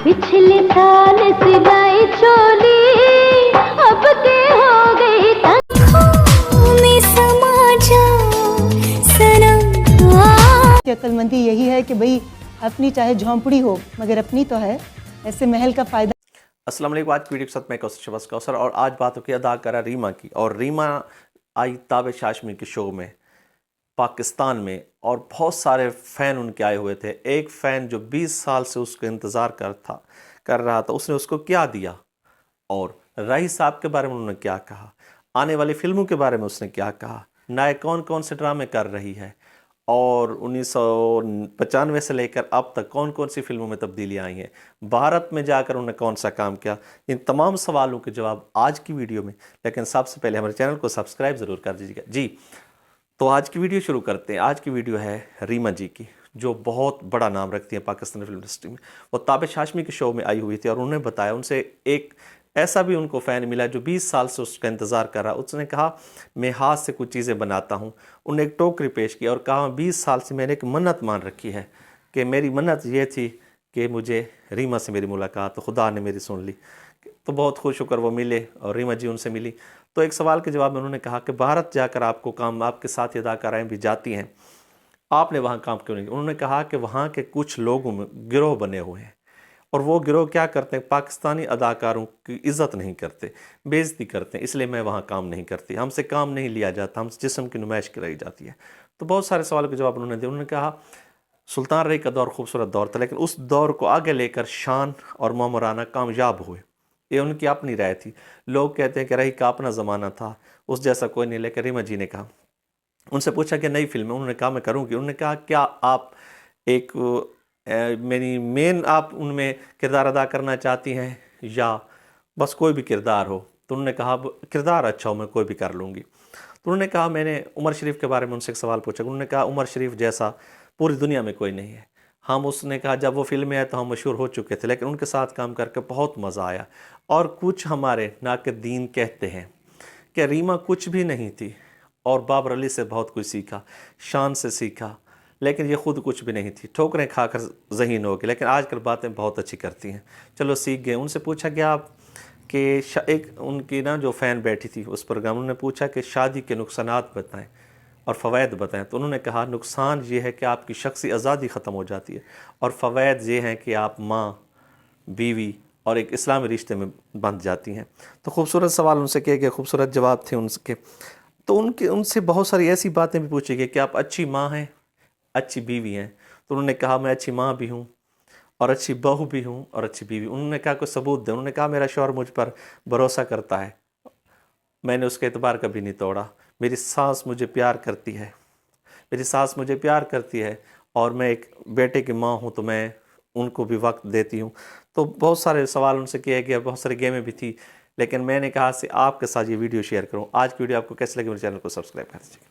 पिछले साल सिलाई चोली अब के हो गई तन्खों में समा जाओ सनम। अक्लमंदी यही है कि भाई अपनी चाहे झोंपड़ी हो मगर अपनी तो है, ऐसे महल का फायदा। अस्सलाम वालेकुम। आज की वीडियो के साथ मैं कौसर शहबाज कौसर, और आज बात होगी अदाकारा रीमा की। और रीमा आई ताबिश हाशमी के शो में पाकिस्तान में, और बहुत सारे फ़ैन उनके आए हुए थे। एक फ़ैन जो 20 साल से उसका इंतज़ार कर रहा था, उसने उसको क्या दिया, और रही साहब के बारे में उन्होंने क्या कहा, आने वाली फ़िल्मों के बारे में उसने क्या कहा, नए कौन कौन से ड्रामे कर रही है, और 1995 से लेकर अब तक कौन कौन सी फिल्मों में तब्दीलियाँ आई हैं, भारत में जाकर उन्होंने कौन सा काम किया, इन तमाम सवालों के जवाब आज की वीडियो में। लेकिन सबसे पहले हमारे चैनल को सब्सक्राइब ज़रूर कर दीजिएगा जी। तो आज की वीडियो शुरू करते हैं। आज की वीडियो है रीमा जी की, जो बहुत बड़ा नाम रखती हैं पाकिस्तानी फिल्म इंडस्ट्री में। वो ताबिश हाशमी के शो में आई हुई थी, और उन्होंने बताया, उनसे एक ऐसा भी उनको फ़ैन मिला जो 20 साल से उसका इंतज़ार कर रहा। उसने कहा मैं हाथ से कुछ चीज़ें बनाता हूँ। उन्होंने एक टोकरी पेश की और कहा 20 साल से मैंने एक मन्नत मान रखी है कि मेरी मन्नत ये थी कि मुझे रीमा से मेरी मुलाकात, तो खुदा ने मेरी सुन ली। तो बहुत खुश होकर वो मिले और रीमा जी उनसे मिली। तो एक सवाल के जवाब में उन्होंने कहा कि भारत जाकर आपको काम, आपके साथ अदाकाराएँ भी जाती हैं, आपने वहाँ काम क्यों नहीं किया? उन्होंने कहा कि वहाँ के कुछ लोगों में गिरोह बने हुए हैं, और वो गिरोह क्या करते हैं, पाकिस्तानी अदाकारों की इज़्ज़त नहीं करते, बेइज्जती करते हैं, इसलिए मैं वहाँ काम नहीं करती, हमसे काम नहीं लिया जाता, हम जिस्म की नुमाइश कराई जाती है। तो बहुत सारे सवालों के जवाब उन्होंने दिए। उन्होंने कहा सुल्तान रही का दौर खूबसूरत दौर था, लेकिन उस दौर को आगे लेकर शान और मोमराना कामयाब हुए, ये उनकी अपनी राय थी। लोग कहते हैं कि रही का अपना ज़माना था, उस जैसा कोई नहीं, लेकिन रीमा जी ने कहा। उनसे पूछा कि नई फिल्म है, उन्होंने कहा मैं करूँगी। उन्होंने कहा क्या आप एक मेरी मेन आप उनमें किरदार अदा करना चाहती हैं, या बस कोई भी किरदार हो? तो उन्होंने कहा किरदार अच्छा हो मैं कोई भी कर लूँगी। तो उन्होंने कहा, मैंने उमर शरीफ के बारे में उनसे एक सवाल पूछा। उन्होंने कहा उमर शरीफ जैसा पूरी दुनिया में कोई नहीं है। हम, उसने कहा जब वो फिल्म में आए तो हम मशहूर हो चुके थे, लेकिन उनके साथ काम करके बहुत मज़ा आया। और कुछ हमारे नाक़दीन कहते हैं कि रीमा कुछ भी नहीं थी, और बाबर अली से बहुत कुछ सीखा, शान से सीखा, लेकिन ये ख़ुद कुछ भी नहीं थी, ठोकरें खाकर ज़हीन हो गई, लेकिन आजकल बातें बहुत अच्छी करती हैं, चलो सीख गए। उनसे पूछा गया आप कि एक उनकी ना जो फ़ैन बैठी थी उस प्रोग्राम, उन्होंने पूछा कि शादी के नुकसानात बताएं और फ़वाइद बताएं। तो उन्होंने कहा नुकसान ये है कि आपकी शख्सी आज़ादी ख़त्म हो जाती है, और फ़वाइद ये हैं कि आप माँ, बीवी और एक इस्लामी रिश्ते में बंध जाती हैं। तो खूबसूरत सवाल उनसे किए गए, खूबसूरत जवाब थे उनके। तो उनसे बहुत सारी ऐसी बातें भी पूछी गई कि आप अच्छी माँ हैं, अच्छी बीवी हैं। तो उन्होंने कहा मैं अच्छी माँ भी हूँ, और अच्छी बहू भी हूँ, और अच्छी बीवी। उन्होंने कहा कोई सबूत दें। उन्होंने कहा मेरा शौहर मुझ पर भरोसा करता है, मैंने उसके एतबार कभी नहीं तोड़ा। मेरी सास मुझे प्यार करती है, मेरी सास मुझे प्यार करती है, और मैं एक बेटे की माँ हूँ, तो मैं उनको भी वक्त देती हूँ। तो बहुत सारे सवाल उनसे किए गए, बहुत सारी गेमें भी थी, लेकिन मैंने कहा से आपके साथ ये वीडियो शेयर करूँ। आज की वीडियो आपको कैसी लगी, मेरे चैनल को सब्सक्राइब कर दीजिए।